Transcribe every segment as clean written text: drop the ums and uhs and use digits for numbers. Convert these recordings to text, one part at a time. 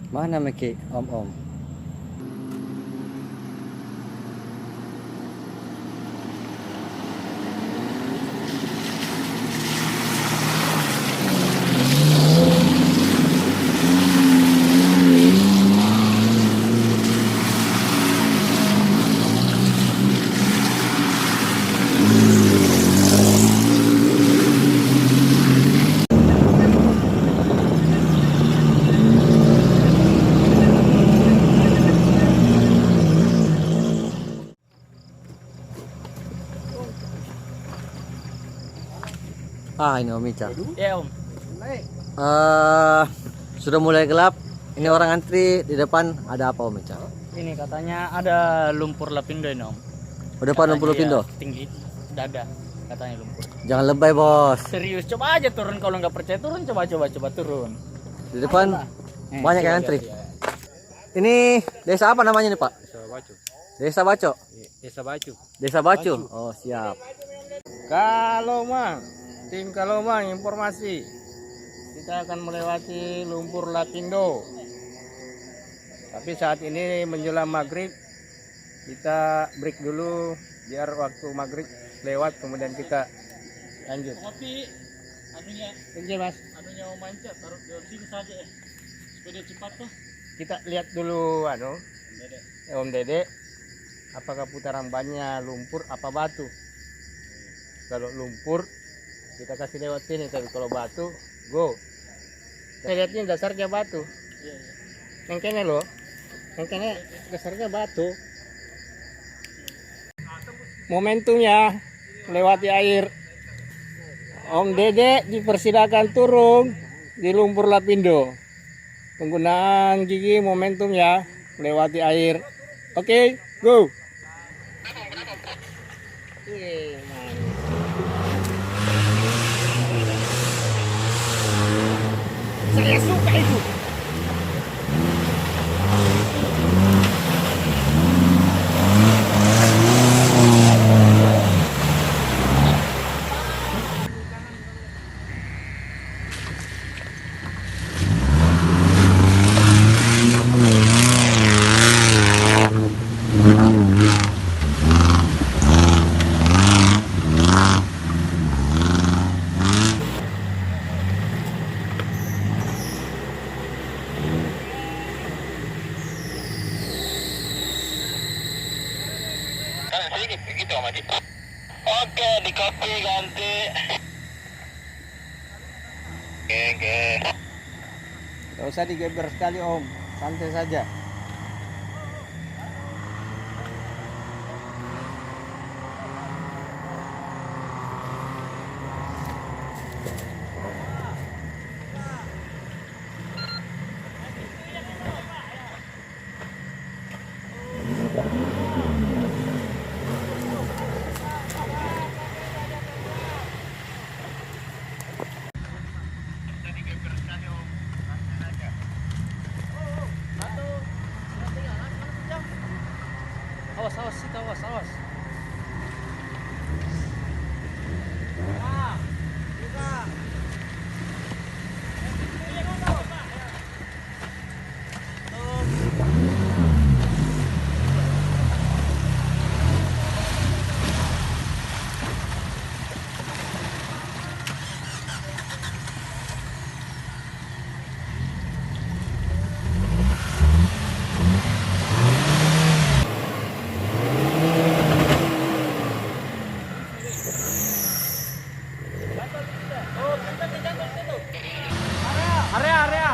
Mana Miki, Om? Ini Om Ica. Ya Om. Sudah mulai gelap. Ini orang antri di depan. Ada apa Om Ica? Ini katanya ada lumpur lapindo ini Om. Udah lumpur Pindo. Tinggi dada katanya lumpur. Jangan lebay bos. Serius, coba aja turun, kalau nggak percaya turun, coba turun. Di depan banyak yang antri. Ini desa apa namanya nih Pak? Desa Bacu. Desa Baco. Desa Bacu. Desa Bacu. Oh siap. Tim Kalomang informasi. Kita akan melewati lumpur Lapindo. Tapi saat ini menjelang maghrib, kita break dulu biar waktu maghrib lewat kemudian kita lanjut. Tapi anunya, Oke Mas, anunya mau mancat taruh di sini saja ya. Supaya cepat tuh. kita lihat dulu Dede. Om Dede, apakah putaran bannya lumpur apa batu? Kalau lumpur kita kasih lewat sini, tapi kalau batu go. Saya lihat ini dasarnya batu. Iya. Yang kene loh, yang kene dasarnya batu. Momentumnya lewati air. Om Dede dipersilakan turun di lumpur Lapindo. Penggunaan gigi momentumnya lewati air. Oke, go. Saya suka itu. Oke, di kopi ganti. Oke. Gak usah digeber sekali Om, santai saja. Awas. Area.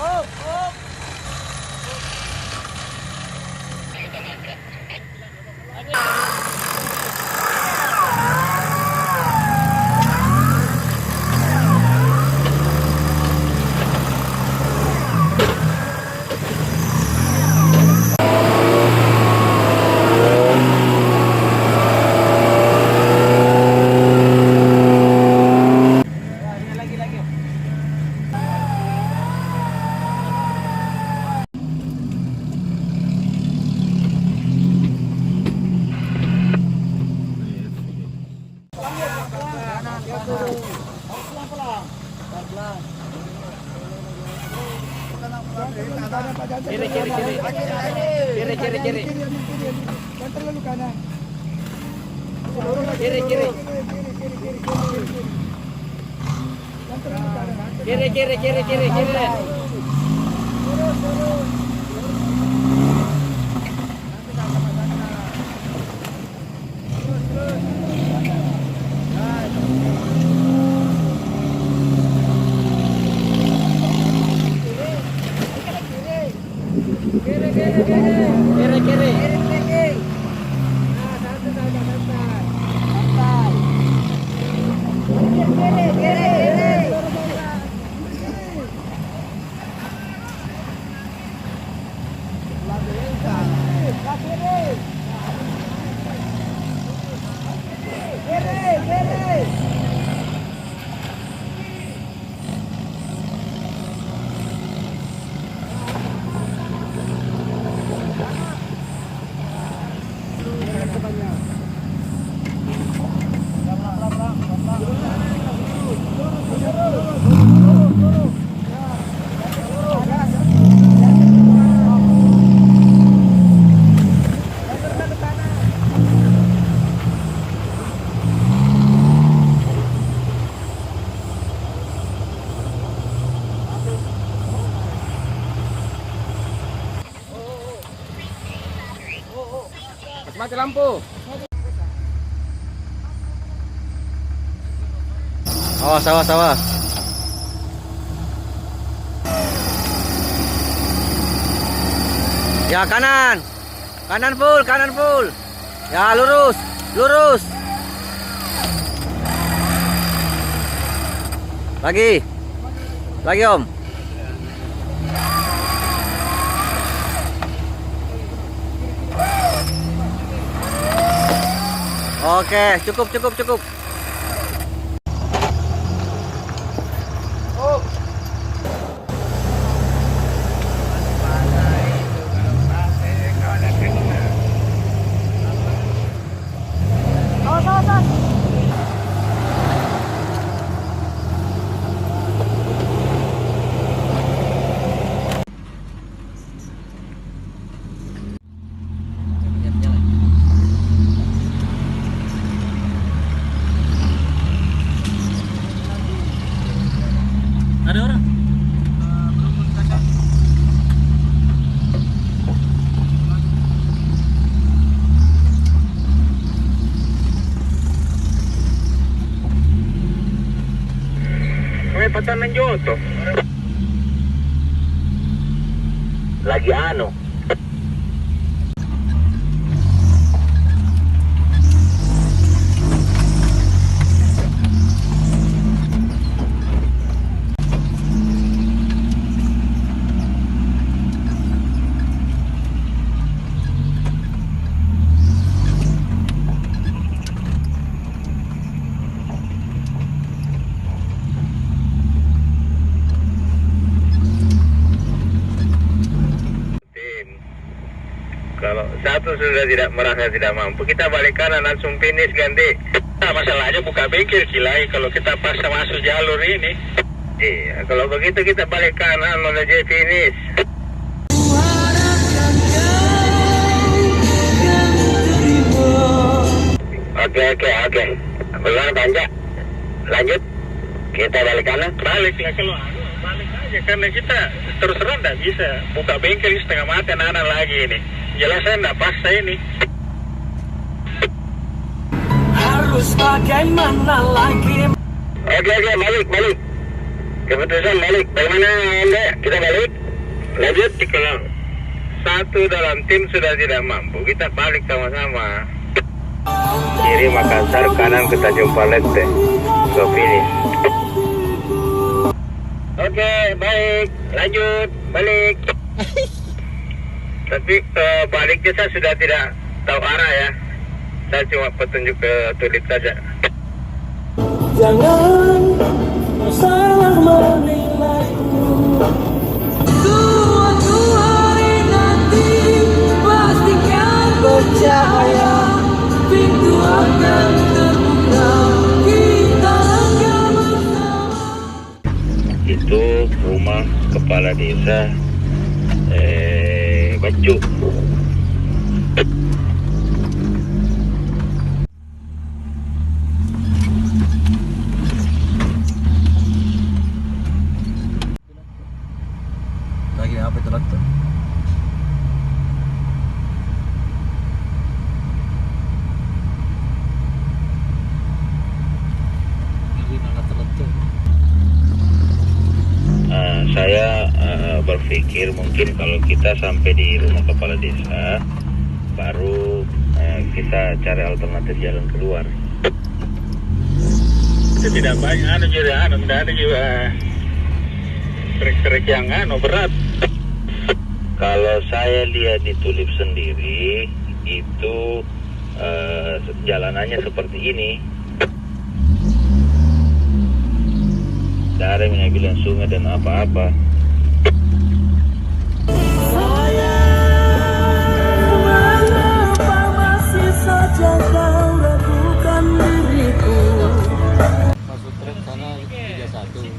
Up. Kiri, kiri, kiri. Kiri, kiri, kiri. Kiri, kiri. Kiri, kiri, kiri, kiri, kiri. Kiri, kiri. Mati lampu. Awas, awas, awas. Ya kanan. Kanan full, kanan full. Ya lurus, lurus. Lagi. Lagi, Om. Oke, cukup, cukup, cukup. Ada orang? May patanan Joto. Lagi ano? Kalau satu sudah tidak merasa tidak mampu, kita balik kanan langsung finish ganti. Nah, masalahnya buka bengkel kilai kalau kita paksa masuk jalur ini. Iya, kalau begitu kita balik kanan menuju finish. Oke. Benar Banja. Lanjut. Kita balik kanan. Balik lah kalau balik aja karena kita terus terang tidak bisa buka bengkel setengah mati anak lagi ini. Jelas saya enggak paksa ini. Harus bagaimana lagi? Oke, balik. Keputusan balik. Bagaimana Anda? Kita balik. Lanjut. Kalau satu dalam tim sudah tidak mampu, kita balik sama-sama. Kiri Makassar, kanan ke Tanjung Palete. Ke finish. Oke, baik. Lanjut. Balik. Tapi baliknya saya sudah tidak tahu arah ya. Saya cuma petunjuk ke tulis saja. Jangan salah menilaiku. Suatu hari nanti pastikan percaya pintu akan terbuka. Kita akan bersama. Itu rumah kepala desa Baju. Lagi apa itu lakto? Saya berpikir mungkin kalau kita sampai di rumah kepala desa, baru kita cari alternatif jalan keluar. Itu tidak banyak, tidak ada juga trek-trek yang berat. Kalau saya lihat di Tulip sendiri, itu jalanannya seperti ini. Tidak ada yang bilang sungai dan apa-apa. Mengapa masih saja kau ragukan diriku? Masuk trek sana 31.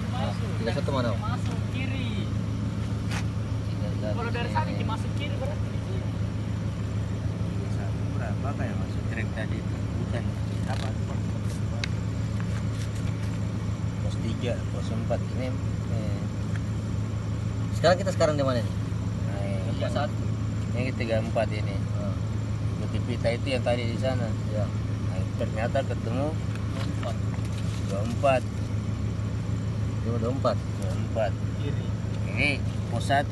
31 mana? Om? Masuk kiri. Kalau dari sana masuk kiri berarti. Berapa kayak masuk trek tadi itu? Bukan apa? Pos 3, pos 4 ini. Sekarang di mana nih? Nah, ini 34 ini. Bukti pita itu yang tadi di sana. Ya. Nah, ternyata ketemu 24. 24. 24. Kiri. Ini pos 1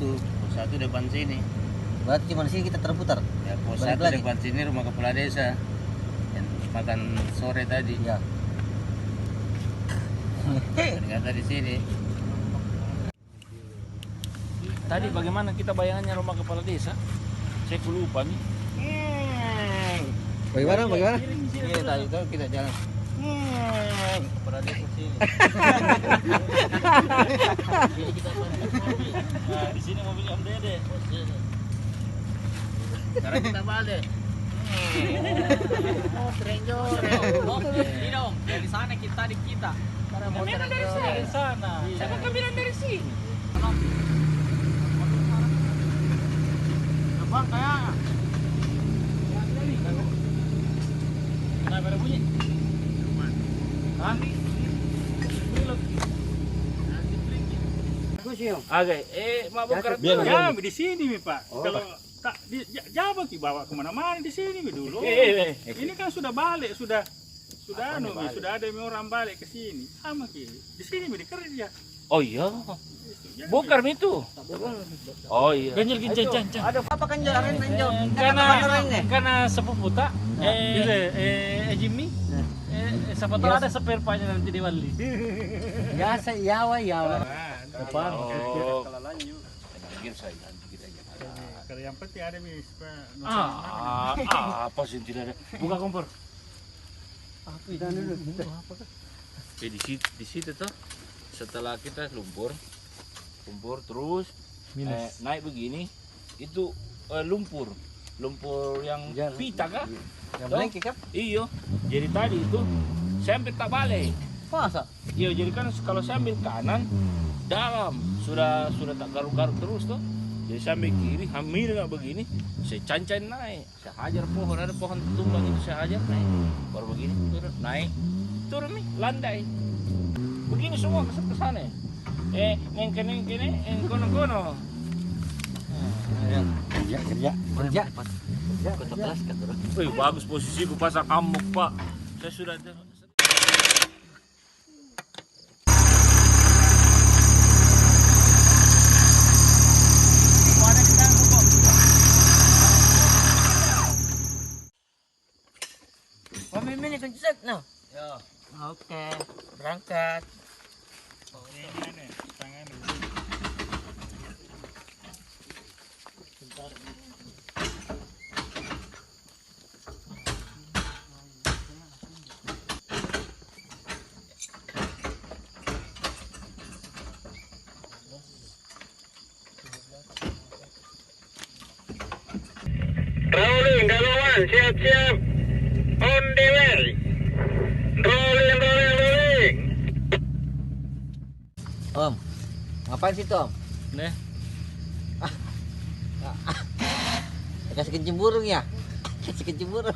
depan sini. Berarti cuma di sini kita terputar. Ya, pos Balik 1 lagi. depan sini rumah kepala desa. Yang makan sore tadi. Ya. Ternyata di sini. Tadi bagaimana kita bayangannya rumah kepala desa? Saya lupa nih. Bagaimana? Ini tadi tuh kita jalan. Kepala desa sini. Nah, di sini mobilnya Om Dede. Sekarang kita balik. Tidak Om, dari sana kita di kita. Memang dari sana. Saya kan bilang dari sini. Bang, kayak nah, pada bunyi. Hah? Agak, mabuk ya, di sini mi Pak. Kalau tak jawab ki bawa kemana-mana di sini mi dulu. Ini kan sudah balik, sudah sudah ada orang balik ke sini. Sama ki, di sini mi dikerja. Oh iya, bongkar itu. Oh iya. Ganjil gincang. Ada apa kan jalan Karena sepupu tak, Jimmy, siapa tahu ada spare partnya nanti diwali. Ya saya yawa. Depan. Oh. Kalau yang penting ada mis. Apa sih tidak ada? Buka kompor. Di situ tuh. Setelah kita lumpur terus naik begini, itu lumpur yang pita kah? Yang melengkek kan? Iyo, jadi tadi itu saya ambil tak balik. Masa? Iya, jadi kan kalau saya ambil kanan dalam sudah tak garuk-garuk terus tuh. Jadi saya ambil kiri, hamil nggak begini, saya cancain naik, saya hajar pohon, ada pohon tumbang itu saya hajar naik, baru begini turun naik, turun nih landai. Begini semua ke sana. Nengkene, kono. Kerja. Wih, bagus posisiku pasar kamuk, Pak. Saya sudah Mobil ini kencet no. Ya. Oke, berangkat. Rolling, kawan, siap-siap. On the way. Rolling. Om, ngapain situ Om? Nih. Kasih kencing burung ya? Kasih kencing burung.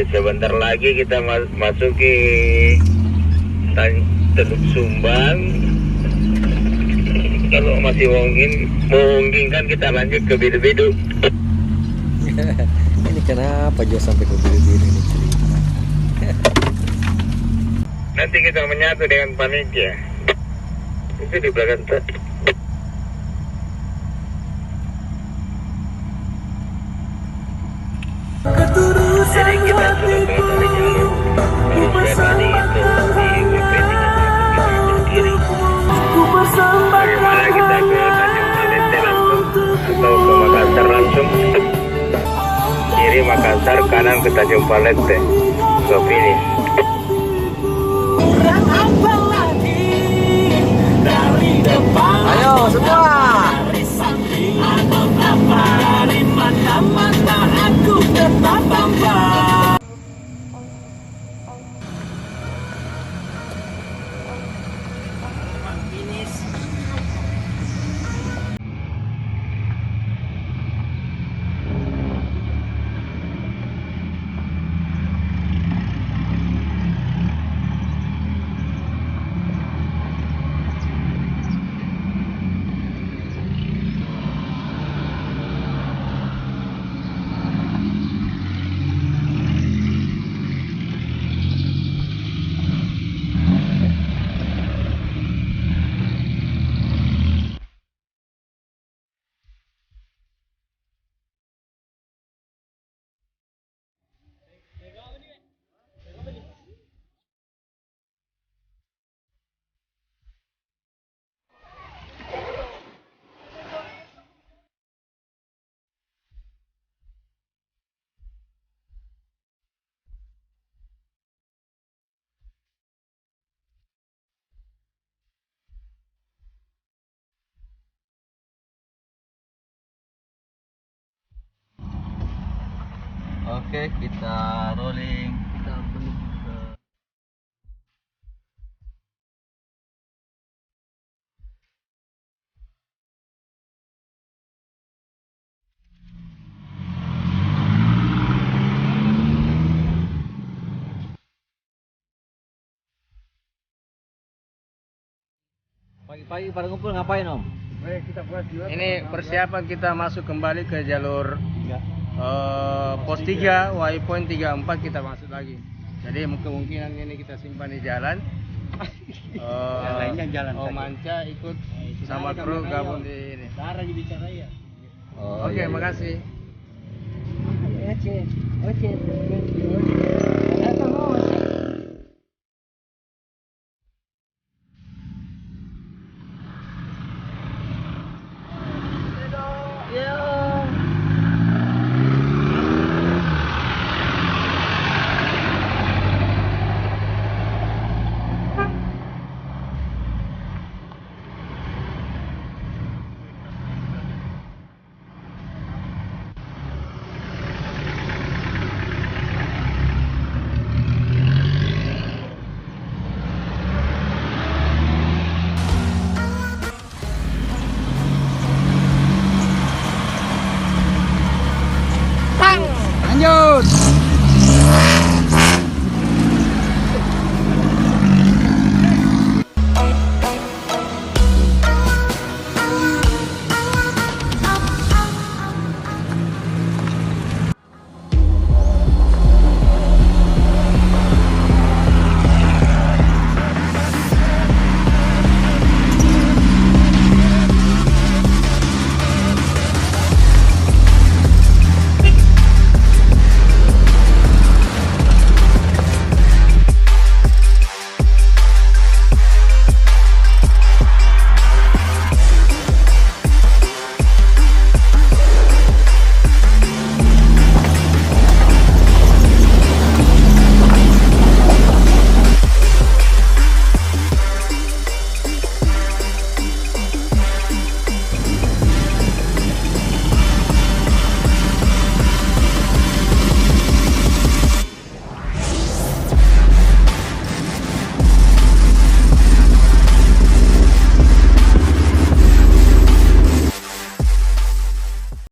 Sebentar lagi kita masuki Teluk Sumbang. Kalau masih memungkinkan kita lanjut ke Bidu-Bidu. Ini kenapa Jo sampai ke Bidu-Bidu ini cerita? Nanti kita menyatu dengan panitia. Itu di belakang tuh. Jadi kita sudah mengetahui jalur Manusia Tani itu di kiri. Bagaimana kita ke Tanjung Palete langsung atau ke Makassar langsung? Kiri Makassar, kanan ke Tanjung Palete. So finish. Ayo semua. Oke, kita rolling. Kita menuju ke pagi-pagi pada ngumpul ngapain Om? Ini persiapan kita masuk kembali ke jalur pos 3, waypoint 34 kita masuk lagi. Jadi kemungkinan ini kita simpan di jalan. Yang lainnya jalan Om Manca ikut sama kru gabung di ini. Oke, makasih.